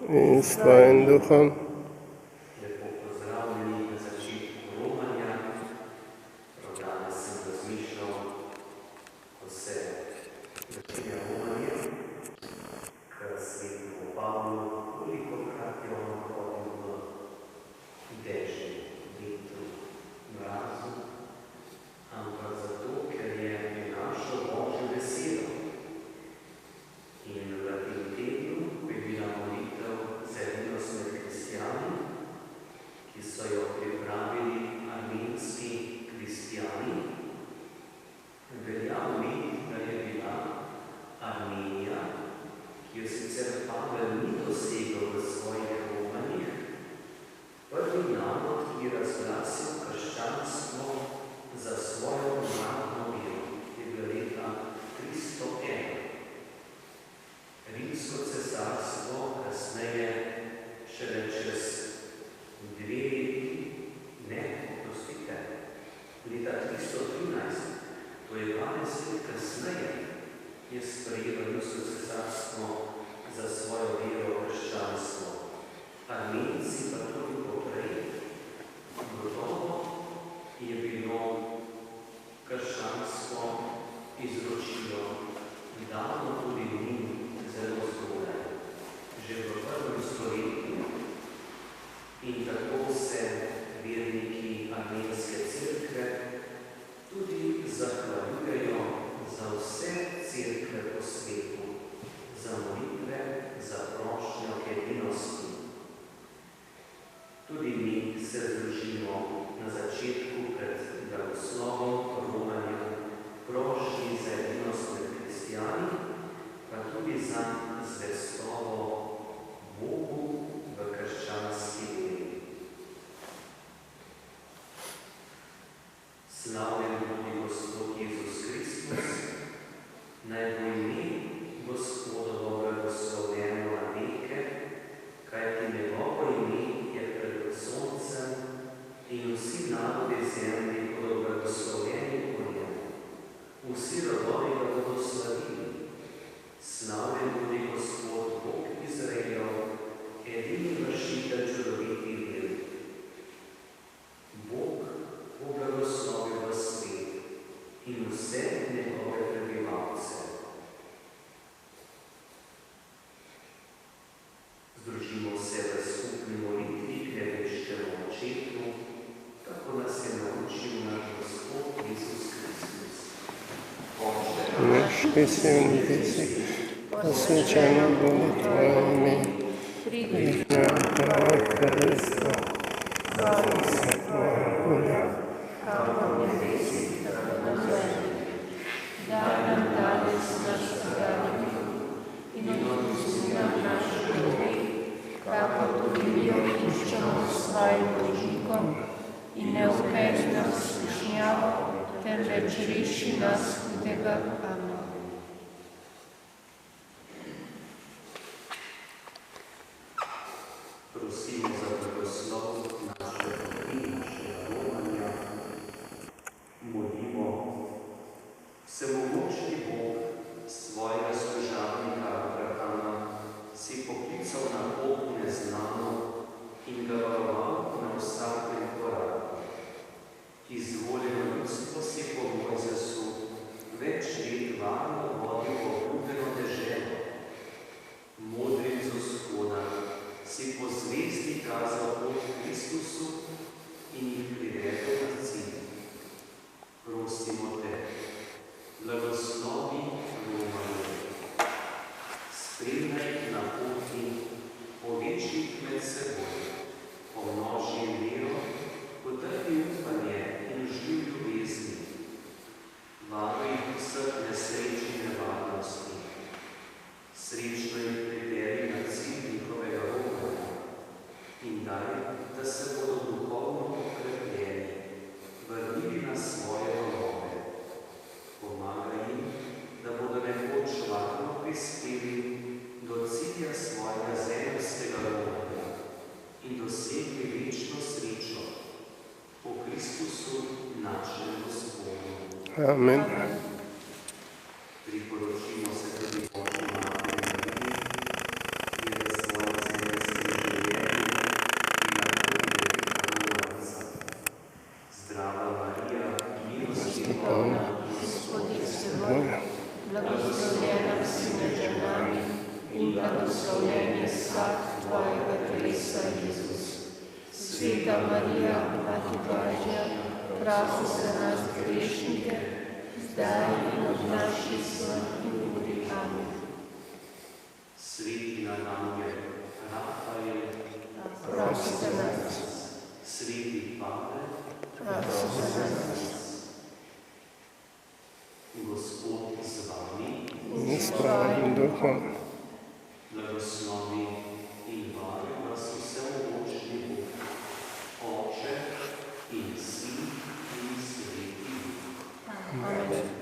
in s tvojim duhom. Lepo pozdravljeni na začetku romanja. Prav danes sem razmišljal, ko se začenja romanje, k svetemu Pavlu, kolikokrat je on hodil v dežju, vetru, mrazu, ampak zato, ker je prinašal Božjo besedo. In v tem tednu, ko je bila molitev za edinost med kristjani, ki so jo pripravili armenski kristjani, velja omeniti, da je bila Armenija, ki jo sicer Pavel ni dosegel v svojih romanjih, prvi narod, ki je razglasil krščanstvo za svojo narodno vero, ki je bila leta 301. Rimsko cesarstvo kasneje šele čez 2 leta, leta 313, to je 12 let kasneje, je sprejelo Rimsko cesarstvo za svojo vero krščanstvo. Armenci pa tudi poprej, gotovo je bilo krščanstvo izročilo davno tudi njim zelo zgodaj, že v 1. stoletju. In tako se verniki armenske cerkve tudi zahvaljujejo za vse cerkve po svetu, za molitve, za prošnjo k edinosti. Tudi mi se združimo na začetku pred blagoslovom romanja prošnji za edinost med kristjani, pa tudi za zvestobo Bogu v krščanski veri. Slavljen bodi Gospod Jezus Kristus, naj bo ime Gospodovo blagoslovljeno na veke, kajti njegovo ime je pred soncem in vsi narodi zemlje bodo blagoslovljeni po njemu. Vsi rodovi ga bodo slavili. Slavljen bodi Gospod Bog Izraelov, edini vršitelj čudovitih del. Bog bo blagoslovil v svet in vse njegove prebivalce. Združimo se v skupni molitvi k nebeškemu Očetu, tako nas je naučil naš Gospod Jezus Kristus. Naš, ki si v nebesih, posvečeno bodi tvoje ime, pridi tvoje kraljestvo, zgodi se tvoja volja, kakor v nebesih, tako na zemlji. Daj nam danes naš vsakdanji kruh in odpusti nam naše grehe, kakor tudi mi odpuščamo svojim dolžnikom, in ne vpelji nas v skušnjavo, temveč reši nas hudega. Amen. Prosimo za blagoslov našega romanja. Molimo, vsemogočni Bog svojega služabnika Abrahama si poklical na pot neznano in ga varoval na vsakem koraku. Izvoljeno ljudstvo si po Mojzesu več let varno vodil v obljubljeno deželo. Modrim z vzhoda si po zvezdi kazal pot Kristusu in jih privedel na cilj. Prosimo te, blagoslovi romanje. Spremljaj na poti, poveči jih med seboj, pomnoži vero, potrpi upanje in živ ljubezni. Varuj jih vseh nesreč in nevarnosti. Srečno jih pripelji na cilj njihovega romanja in daj, da se bodo duhovno okrepljeni, vrnili na svoje domove. Pomagaj jim, da bodo nekoč varno prispeli do cilja svojega zemeljskega romanja in dosegli večno srečo po Kristusu našem Gospodu. Amen. Priporočimo se tudi Božji Materi Mariji, ki je v svoji blagoslovljen je sad tvojega telesa, Jezus. Sveta Marija, Mati Božja, prosi za nas grešnike, zdaj in ob naši smrtni uri. Amen. Sveti Arhangel Rafael, Prosi za nas. Sveti Pavel, Prosi za nas. Gospod z vami, In s tvojim duhom. blagoslovi in varuj nas vsemogočni Bog, Oče in Sin in Sveti Duh. Amen.